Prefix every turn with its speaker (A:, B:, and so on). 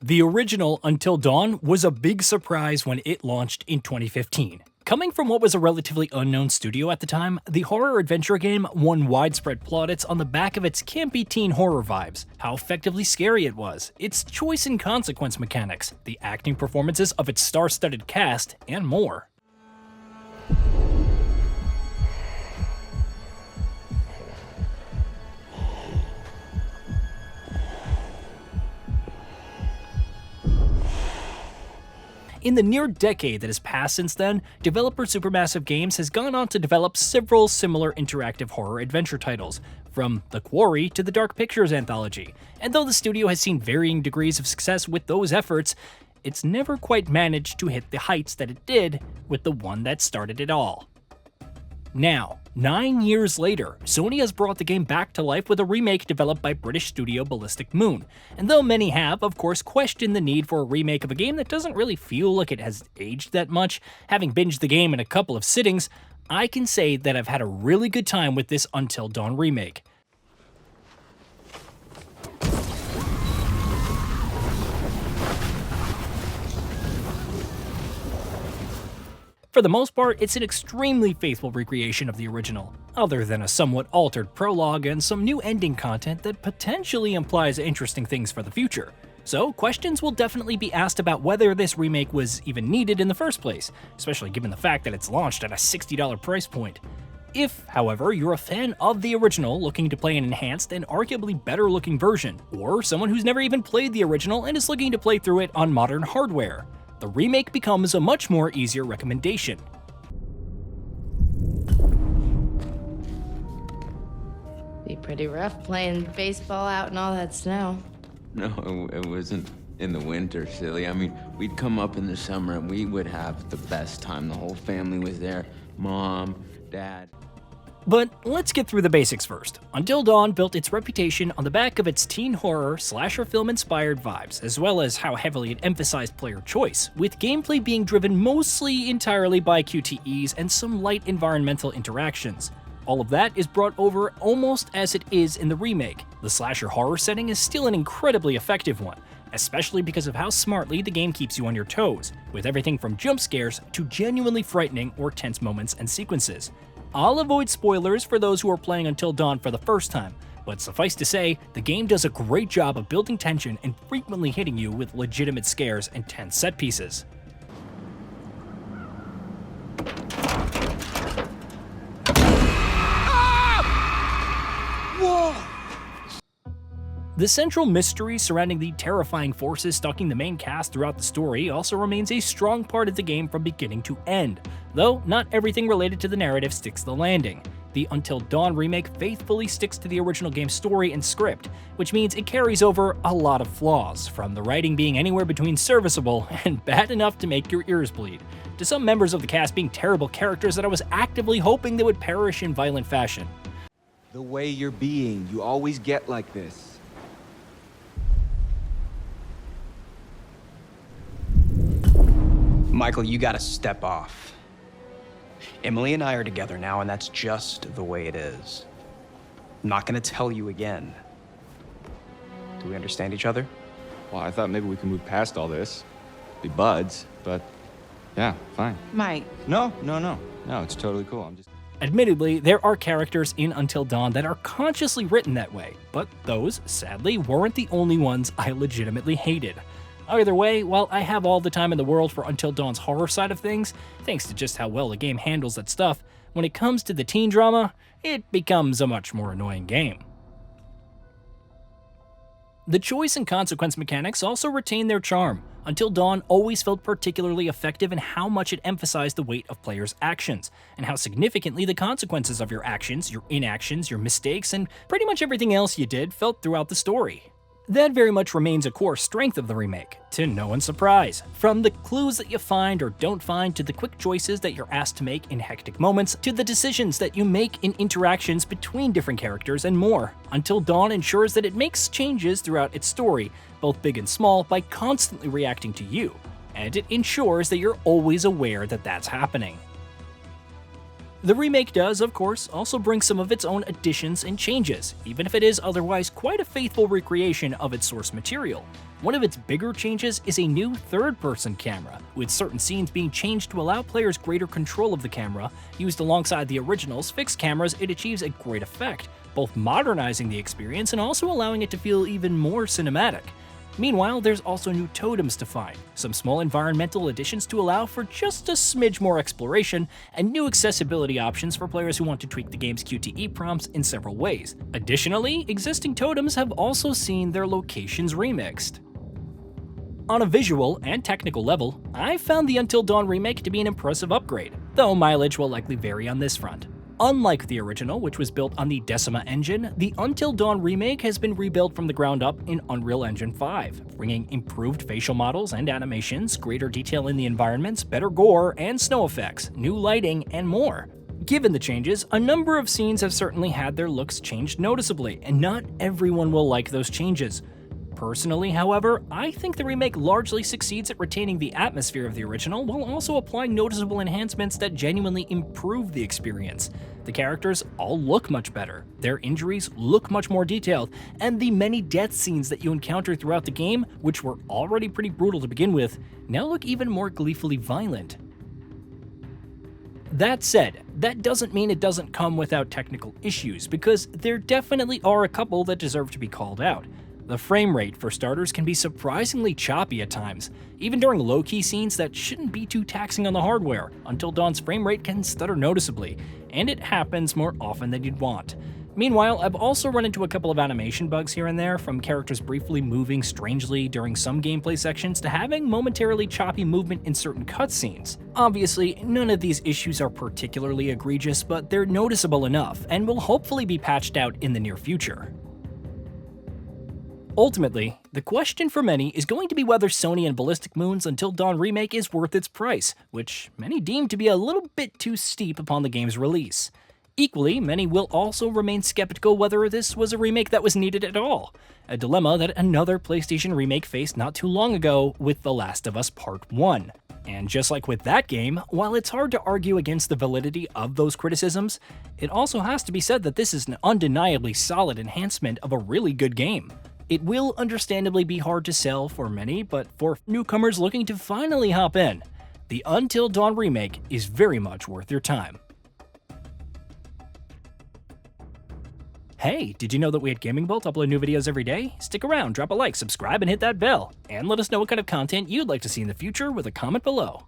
A: The original Until Dawn was a big surprise when it launched in 2015. Coming from what was a relatively unknown studio at the time, the horror adventure game won widespread plaudits on the back of its campy teen horror vibes, how effectively scary it was, its choice and consequence mechanics, the acting performances of its star-studded cast, and more. In the near decade that has passed since then, developer Supermassive Games has gone on to develop several similar interactive horror adventure titles, from The Quarry to the Dark Pictures anthology, and though the studio has seen varying degrees of success with those efforts, it's never quite managed to hit the heights that it did with the one that started it all. Now, 9 years later, Sony has brought the game back to life with a remake developed by British studio Ballistic Moon, and though many have, of course, questioned the need for a remake of a game that doesn't really feel like it has aged that much, having binged the game in a couple of sittings, I can say that I've had a really good time with this Until Dawn remake. For the most part, it's an extremely faithful recreation of the original, other than a somewhat altered prologue and some new ending content that potentially implies interesting things for the future. So, questions will definitely be asked about whether this remake was even needed in the first place, especially given the fact that it's launched at a $60 price point. If, however, you're a fan of the original looking to play an enhanced and arguably better looking version, or someone who's never even played the original and is looking to play through it on modern hardware, the remake becomes a much more easier recommendation.
B: Be pretty rough playing baseball out in all that snow.
C: No, it wasn't in the winter, silly. I mean, we'd come up in the summer and we would have the best time. The whole family was there. Mom, Dad.
A: But let's get through the basics first. Until Dawn built its reputation on the back of its teen horror, slasher film-inspired vibes, as well as how heavily it emphasized player choice, with gameplay being driven mostly entirely by QTEs and some light environmental interactions. All of that is brought over almost as it is in the remake. The slasher horror setting is still an incredibly effective one, especially because of how smartly the game keeps you on your toes, with everything from jump scares to genuinely frightening or tense moments and sequences. I'll avoid spoilers for those who are playing Until Dawn for the first time, but suffice to say, the game does a great job of building tension and frequently hitting you with legitimate scares and tense set pieces. The central mystery surrounding the terrifying forces stalking the main cast throughout the story also remains a strong part of the game from beginning to end, though not everything related to the narrative sticks the landing. The Until Dawn remake faithfully sticks to the original game's story and script, which means it carries over a lot of flaws, from the writing being anywhere between serviceable and bad enough to make your ears bleed, to some members of the cast being terrible characters that I was actively hoping they would perish in violent fashion.
D: The way you're being, you always get like this.
E: Michael, you gotta step off. Emily and I are together now, and that's just the way it is. I'm not gonna tell you again. Do we understand each other?
D: Well, I thought maybe we could move past all this. Be buds, but yeah, fine.
B: Mike.
D: No, it's totally cool.
A: Admittedly, there are characters in Until Dawn that are consciously written that way, but those, sadly, weren't the only ones I legitimately hated. Either way, while I have all the time in the world for Until Dawn's horror side of things, thanks to just how well the game handles that stuff, when it comes to the teen drama, it becomes a much more annoying game. The choice and consequence mechanics also retain their charm. Until Dawn always felt particularly effective in how much it emphasized the weight of players' actions, and how significantly the consequences of your actions, your inactions, your mistakes, and pretty much everything else you did felt throughout the story. That very much remains a core strength of the remake, to no one's surprise. From the clues that you find or don't find, to the quick choices that you're asked to make in hectic moments, to the decisions that you make in interactions between different characters and more. Until Dawn ensures that it makes changes throughout its story, both big and small, by constantly reacting to you, and it ensures that you're always aware that that's happening. The remake does, of course, also bring some of its own additions and changes, even if it is otherwise quite a faithful recreation of its source material. One of its bigger changes is a new third-person camera, with certain scenes being changed to allow players greater control of the camera. Used alongside the original's fixed cameras, it achieves a great effect, both modernizing the experience and also allowing it to feel even more cinematic. Meanwhile, there's also new totems to find, some small environmental additions to allow for just a smidge more exploration, and new accessibility options for players who want to tweak the game's QTE prompts in several ways. Additionally, existing totems have also seen their locations remixed. On a visual and technical level, I found the Until Dawn remake to be an impressive upgrade, though mileage will likely vary on this front. Unlike the original, which was built on the Decima engine, the Until Dawn remake has been rebuilt from the ground up in Unreal Engine 5, bringing improved facial models and animations, greater detail in the environments, better gore and snow effects, new lighting, and more. Given the changes, a number of scenes have certainly had their looks changed noticeably, and not everyone will like those changes. Personally, however, I think the remake largely succeeds at retaining the atmosphere of the original while also applying noticeable enhancements that genuinely improve the experience. The characters all look much better, their injuries look much more detailed, and the many death scenes that you encounter throughout the game, which were already pretty brutal to begin with, now look even more gleefully violent. That said, that doesn't mean it doesn't come without technical issues, because there definitely are a couple that deserve to be called out. The frame rate, for starters, can be surprisingly choppy at times, even during low-key scenes that shouldn't be too taxing on the hardware. Until Dawn's frame rate can stutter noticeably, and it happens more often than you'd want. Meanwhile, I've also run into a couple of animation bugs here and there, from characters briefly moving strangely during some gameplay sections to having momentarily choppy movement in certain cutscenes. Obviously, none of these issues are particularly egregious, but they're noticeable enough, and will hopefully be patched out in the near future. Ultimately, the question for many is going to be whether Sony and Ballistic Moon's Until Dawn remake is worth its price, which many deem to be a little bit too steep upon the game's release. Equally, many will also remain skeptical whether this was a remake that was needed at all, a dilemma that another PlayStation remake faced not too long ago with The Last of Us Part 1. And just like with that game, while it's hard to argue against the validity of those criticisms, it also has to be said that this is an undeniably solid enhancement of a really good game. It will understandably be hard to sell for many, but for newcomers looking to finally hop in, the Until Dawn remake is very much worth your time. Hey, did you know that we at GamingBolt upload new videos every day? Stick around, drop a like, subscribe, and hit that bell. And let us know what kind of content you'd like to see in the future with a comment below.